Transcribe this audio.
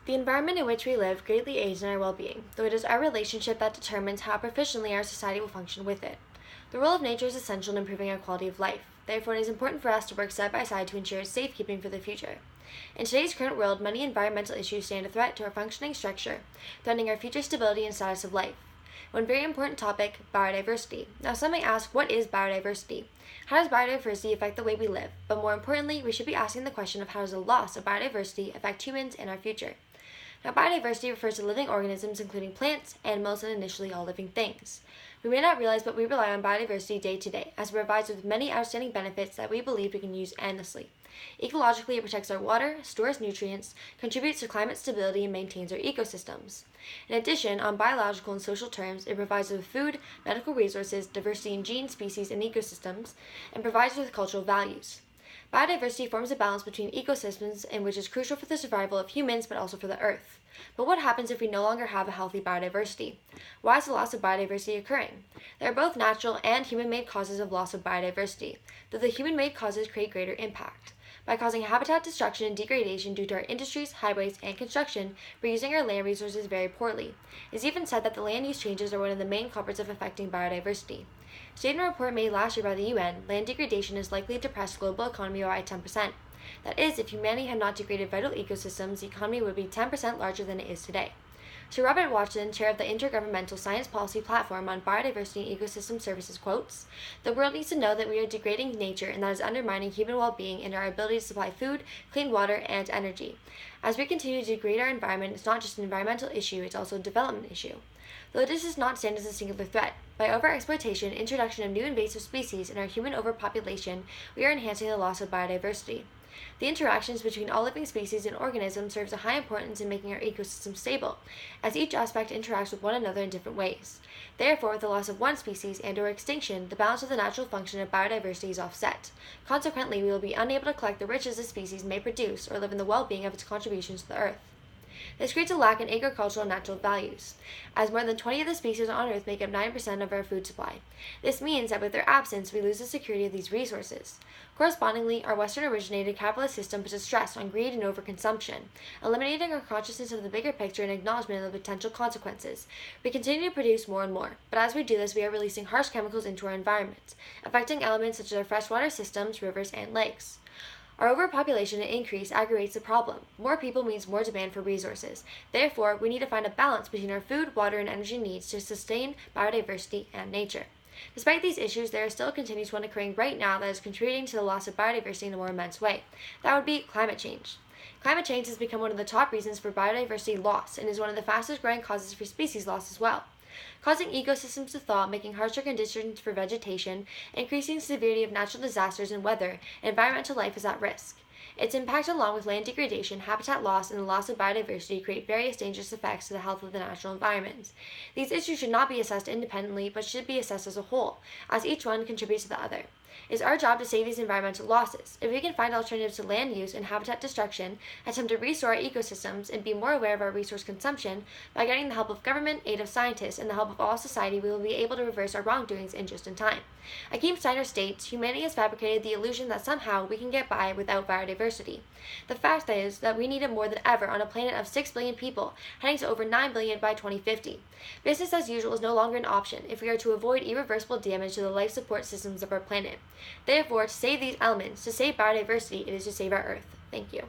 The environment in which we live greatly aids in our well-being, though it is our relationship that determines how proficiently our society will function with it. The role of nature is essential in improving our quality of life. Therefore, it is important for us to work side by side to ensure its safekeeping for the future. In today's current world, many environmental issues stand a threat to our functioning structure, threatening our future stability and status of life. One very important topic, biodiversity. Now, some may ask, what is biodiversity? How does biodiversity affect the way we live? But more importantly, we should be asking the question of how does the loss of biodiversity affect humans and our future? Now, biodiversity refers to living organisms including plants, animals, and initially all living things. We may not realize, but we rely on biodiversity day to day, as it provides us with many outstanding benefits that we believe we can use endlessly. Ecologically, it protects our water, stores nutrients, contributes to climate stability, and maintains our ecosystems. In addition, on biological and social terms, it provides us with food, medical resources, diversity in gene, species, and ecosystems, and provides us with cultural values. Biodiversity forms a balance between ecosystems and which is crucial for the survival of humans but also for the earth. But what happens if we no longer have a healthy biodiversity? Why is the loss of biodiversity occurring? There are both natural and human-made causes of loss of biodiversity, though the human-made causes create greater impact. By causing habitat destruction and degradation due to our industries, highways, and construction, we're using our land resources very poorly. It is even said that the land use changes are one of the main culprits of affecting biodiversity. Stated in a report made last year by the UN, land degradation is likely to depress the global economy by 10%. That is, if humanity had not degraded vital ecosystems, the economy would be 10% larger than it is today. Sir Robert Watson, chair of the Intergovernmental Science Policy Platform on Biodiversity and Ecosystem Services, quotes, "The world needs to know that we are degrading nature and that is undermining human well-being and our ability to supply food, clean water, and energy. As we continue to degrade our environment, it's not just an environmental issue, it's also a development issue. Though this does not stand as a singular threat, by overexploitation, introduction of new invasive species, and our human overpopulation, we are enhancing the loss of biodiversity. The interactions between all living species and organisms serves a high importance in making our ecosystem stable, as each aspect interacts with one another in different ways. Therefore, with the loss of one species and/or extinction, the balance of the natural function of biodiversity is offset. Consequently, we will be unable to collect the riches a species may produce or live in the well-being of its contributions to the earth. This creates a lack in agricultural and natural values, as more than 20 of the species on Earth make up 9% of our food supply. This means that with their absence, we lose the security of these resources. Correspondingly, our Western-originated capitalist system puts a stress on greed and overconsumption, eliminating our consciousness of the bigger picture and acknowledgement of the potential consequences. We continue to produce more and more, but as we do this, we are releasing harsh chemicals into our environment, affecting elements such as our freshwater systems, rivers, and lakes. Our overpopulation and increase aggravates the problem. More people means more demand for resources. Therefore, we need to find a balance between our food, water, and energy needs to sustain biodiversity and nature. Despite these issues, there is still a continuous one occurring right now that is contributing to the loss of biodiversity in a more immense way. That would be climate change. Climate change has become one of the top reasons for biodiversity loss and is one of the fastest growing causes for species loss as well. Causing ecosystems to thaw, making harsher conditions for vegetation, increasing severity of natural disasters and weather, and environmental life is at risk. Its impact, along with land degradation, habitat loss, and the loss of biodiversity, create various dangerous effects to the health of the natural environment. These issues should not be assessed independently, but should be assessed as a whole, as each one contributes to the other. It is our job to save these environmental losses. If we can find alternatives to land use and habitat destruction, attempt to restore our ecosystems, and be more aware of our resource consumption, by getting the help of government, aid of scientists, and the help of all society, we will be able to reverse our wrongdoings in just in time. Akeem Steiner states, humanity has fabricated the illusion that somehow we can get by without biodiversity. The fact is that we need it more than ever on a planet of 6 billion people, heading to over 9 billion by 2050. Business as usual is no longer an option if we are to avoid irreversible damage to the life support systems of our planet. Therefore, to save these elements, to save biodiversity, it is to save our Earth. Thank you.